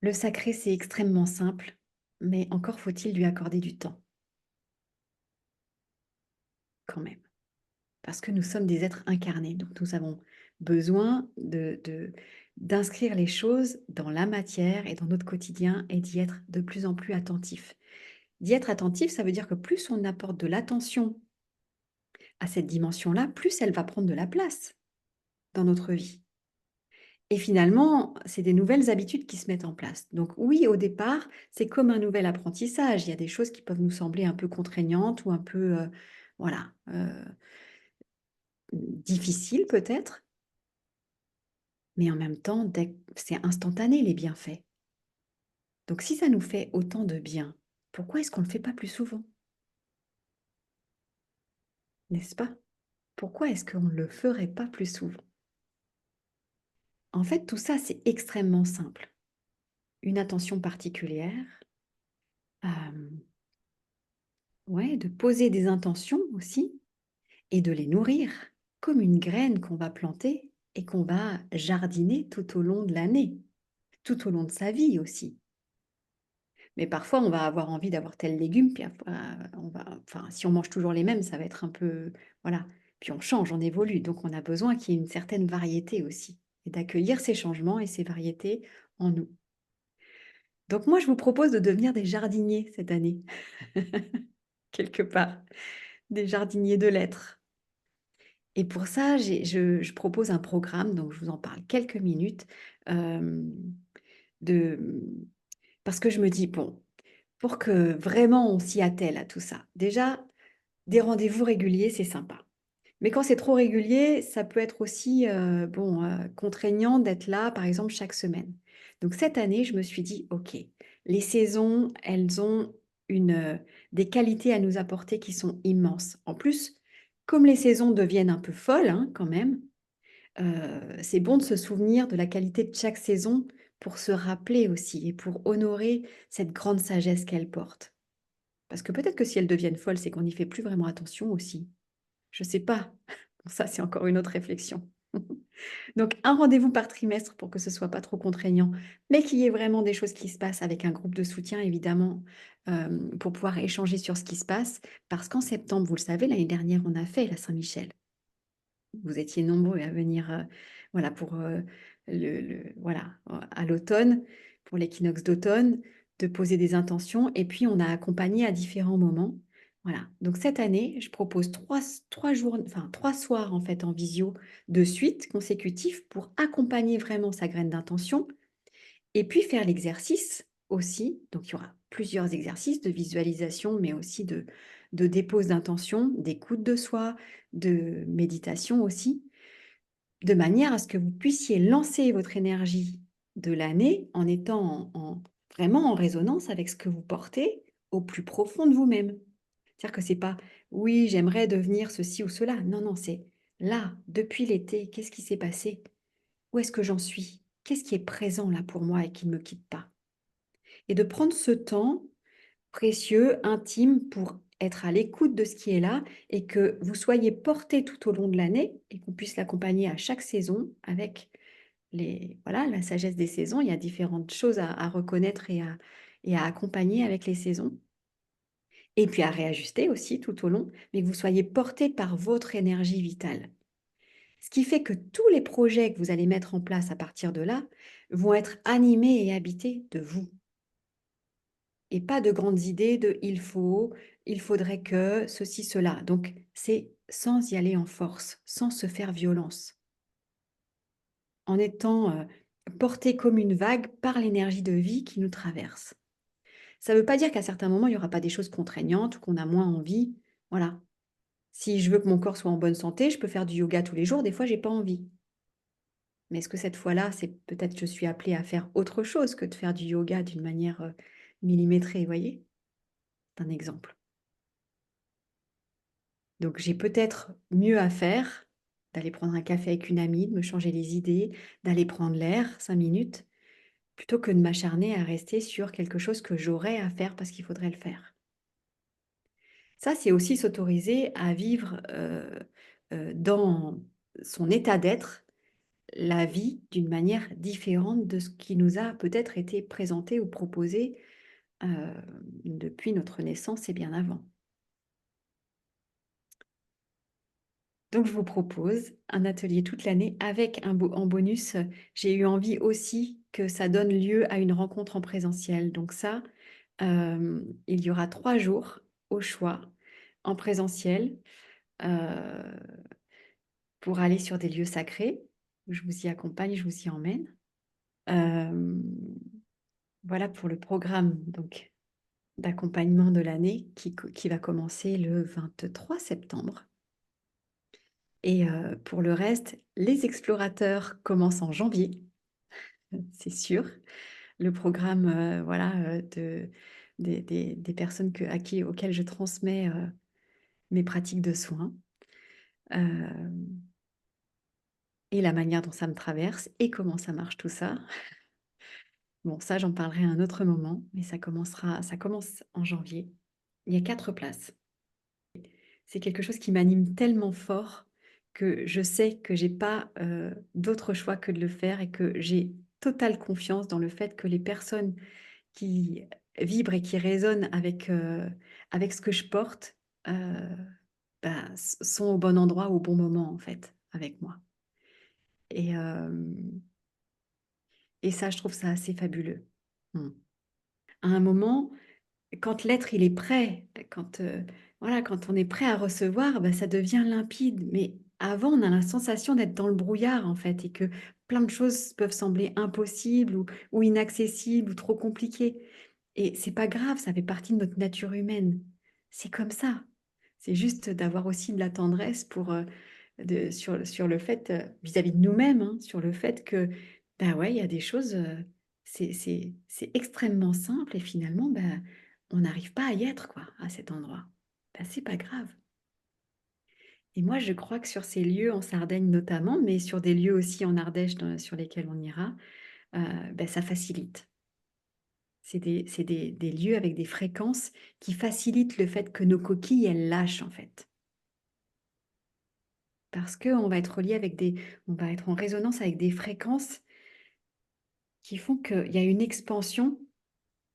Le sacré, c'est extrêmement simple, mais encore faut-il lui accorder du temps, quand même. Parce que nous sommes des êtres incarnés, donc nous avons besoin d'inscrire les choses dans la matière et dans notre quotidien et d'y être de plus en plus attentif. D'y être attentif, ça veut dire que plus on apporte de l'attention à cette dimension-là, plus elle va prendre de la place dans notre vie. Et finalement, c'est des nouvelles habitudes qui se mettent en place. Donc oui, au départ, c'est comme un nouvel apprentissage. Il y a des choses qui peuvent nous sembler un peu contraignantes ou un peu, voilà, difficiles peut-être, mais en même temps, c'est instantané les bienfaits. Donc si ça nous fait autant de bien, pourquoi est-ce qu'on ne le fait pas plus souvent? N'est-ce pas? Pourquoi est-ce qu'on ne le ferait pas plus souvent? En fait, tout ça, c'est extrêmement simple. Une attention particulière, ouais, de poser des intentions aussi et de les nourrir comme une graine qu'on va planter et qu'on va jardiner tout au long de l'année, tout au long de sa vie aussi. Mais parfois, on va avoir envie d'avoir tel légume, puis enfin, si on mange toujours les mêmes, ça va être un peu, voilà. Puis on change, on évolue, donc on a besoin qu'il y ait une certaine variété aussi et d'accueillir ces changements et ces variétés en nous. Donc moi, je vous propose de devenir des jardiniers cette année, quelque part, des jardiniers de l'être. Et pour ça, je propose un programme, donc je vous en parle quelques minutes, hem, de parce que je me dis: «Bon, pour que vraiment on s'y attelle à tout ça, déjà, des rendez-vous réguliers, c'est sympa. Mais quand c'est trop régulier, ça peut être aussi, contraignant d'être là, par exemple, chaque semaine. Donc cette année, je me suis dit: «OK, les saisons, elles ont des qualités à nous apporter qui sont immenses». En plus, comme les saisons deviennent un peu folles, hein, quand même, c'est bon de se souvenir de la qualité de chaque saison pour se rappeler aussi et pour honorer cette grande sagesse qu'elles portent. Parce que peut-être que si elles deviennent folles, c'est qu'on n'y fait plus vraiment attention aussi. Je sais pas. Ça, c'est encore une autre réflexion. Donc un rendez-vous par trimestre pour que ce soit pas trop contraignant, mais qu'il y ait vraiment des choses qui se passent avec un groupe de soutien évidemment, pour pouvoir échanger sur ce qui se passe. Parce qu'en septembre, vous le savez, l'année dernière, on a fait la Saint-Michel. Vous étiez nombreux à venir, voilà pour, voilà, à l'automne, pour l'équinoxe d'automne, de poser des intentions et puis on a accompagné à différents moments. Voilà, donc cette année, je propose 3 jours, enfin 3 soirs en fait en visio de suite consécutifs pour accompagner vraiment sa graine d'intention et puis faire l'exercice aussi. Donc il y aura plusieurs exercices de visualisation, mais aussi de dépose d'intention, d'écoute de soi, de méditation aussi, de manière à ce que vous puissiez lancer votre énergie de l'année en étant vraiment en résonance avec ce que vous portez au plus profond de vous-même. C'est-à-dire que c'est pas: «Oui, j'aimerais devenir ceci ou cela». Non, non, c'est: «Là, depuis l'été, qu'est-ce qui s'est passé? Où est-ce que j'en suis? Qu'est-ce qui est présent là pour moi et qui ne me quitte pas?» Et de prendre ce temps précieux, intime, pour être à l'écoute de ce qui est là et que vous soyez porté tout au long de l'année et qu'on puisse l'accompagner à chaque saison avec voilà, la sagesse des saisons. Il y a différentes choses à reconnaître et à accompagner avec les saisons et puis à réajuster aussi tout au long, mais que vous soyez porté par votre énergie vitale. Ce qui fait que tous les projets que vous allez mettre en place à partir de là vont être animés et habités de vous. Et pas de grandes idées de «il faut», «il faudrait que», ceci, cela. Donc c'est sans y aller en force, sans se faire violence, en étant, porté comme une vague par l'énergie de vie qui nous traverse. Ça ne veut pas dire qu'à certains moments, il y aura pas des choses contraignantes ou qu'on a moins envie. Voilà. Si je veux que mon corps soit en bonne santé, je peux faire du yoga tous les jours, des fois j'ai pas envie. Mais est-ce que cette fois-là, c'est peut-être je suis appelée à faire autre chose que de faire du yoga d'une manière, millimétrée, vous voyez? C'est un exemple. Donc j'ai peut-être mieux à faire d'aller prendre un café avec une amie, de me changer les idées, d'aller prendre l'air 5 minutes, plutôt que de m'acharner à rester sur quelque chose que j'aurais à faire parce qu'il faudrait le faire. Ça, c'est aussi s'autoriser à vivre, dans son état d'être, la vie d'une manière différente de ce qui nous a peut-être été présenté ou proposé euh, depuis notre naissance et bien avant. Donc, je vous propose un atelier toute l'année avec en bonus. J'ai eu envie aussi que ça donne lieu à une rencontre en présentiel. Donc ça, il y aura 3 jours au choix en présentiel euh, pour aller sur des lieux sacrés. Je vous y accompagne, je vous y emmène. Euh, voilà pour le programme donc d'accompagnement de l'année qui va commencer le 23 septembre. Et pour le reste, les explorateurs commencent en janvier, c'est sûr. Le programme voilà, des personnes auxquelles je transmets mes pratiques de soins euh, et la manière dont ça me traverse et comment ça marche tout ça. Bon, ça, j'en parlerai à un autre moment, mais ça commence en janvier. Il y a 4 places. C'est quelque chose qui m'anime tellement fort que je sais que j'ai pas d'autre choix que de le faire et que j'ai totale confiance dans le fait que les personnes qui vibrent et qui résonnent avec ce que je porte sont au bon endroit au bon moment en fait avec moi. Et, euh, et ça, je trouve ça assez fabuleux. Mm. À un moment, quand l'être il est prêt, voilà, quand on est prêt à recevoir, ça devient limpide. Mais avant, on a la sensation d'être dans le brouillard en fait et que plein de choses peuvent sembler impossibles ou inaccessibles ou trop compliquées. Et c'est pas grave, ça fait partie de notre nature humaine. C'est comme ça. C'est juste d'avoir aussi de la tendresse sur le fait, vis-à-vis de nous-mêmes, hein, sur le fait que, bah ouais, il y a des choses, c'est extrêmement simple et finalement, on n'arrive pas à y être, quoi, à cet endroit. C'est pas grave. Et moi, je crois que sur ces lieux, en Sardaigne notamment, mais sur des lieux aussi en Ardèche sur lesquels on ira, ça facilite. C'est des lieux avec des fréquences qui facilitent le fait que nos coquilles, elles lâchent, en fait. Parce qu'on va être relié on va être en résonance avec des fréquences qui font qu'il y a une expansion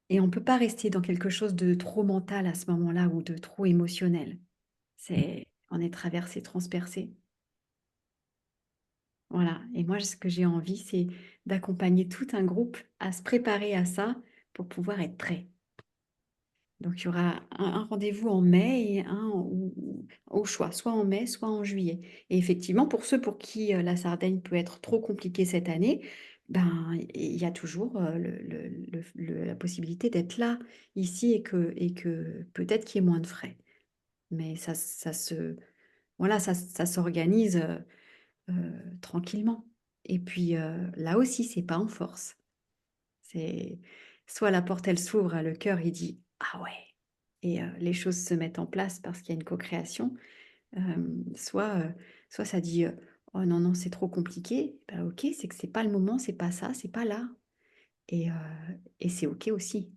et on ne peut pas rester dans quelque chose de trop mental à ce moment-là ou de trop émotionnel. On est traversé, transpercé. Voilà. Et moi, ce que j'ai envie, c'est d'accompagner tout un groupe à se préparer à ça pour pouvoir être prêt. Donc, il y aura un rendez-vous en mai et au choix, soit en mai, soit en juillet. Et effectivement, pour ceux pour qui la Sardaigne peut être trop compliquée cette année, il y a toujours la possibilité d'être là, ici, et que peut-être qu'il y ait moins de frais. Mais voilà, ça s'organise tranquillement. Et puis là aussi, c'est pas en force. C'est soit la porte, elle s'ouvre, le cœur, il dit ah ouais, et les choses se mettent en place parce qu'il y a une co-création. Soit ça dit oh non, non, c'est trop compliqué. Ok, c'est que c'est pas le moment, c'est pas ça, c'est pas là. Et, euh, et c'est ok aussi.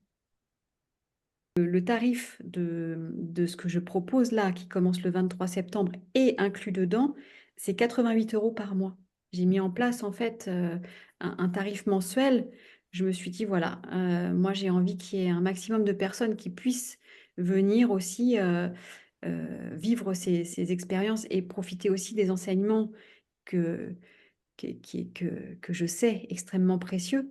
Le tarif de ce que je propose là, qui commence le 23 septembre et inclus dedans, c'est 88 € par mois. J'ai mis en place en fait un tarif mensuel. Je me suis dit, voilà, moi j'ai envie qu'il y ait un maximum de personnes qui puissent venir aussi vivre ces expériences et profiter aussi des enseignements que, que je sais extrêmement précieux.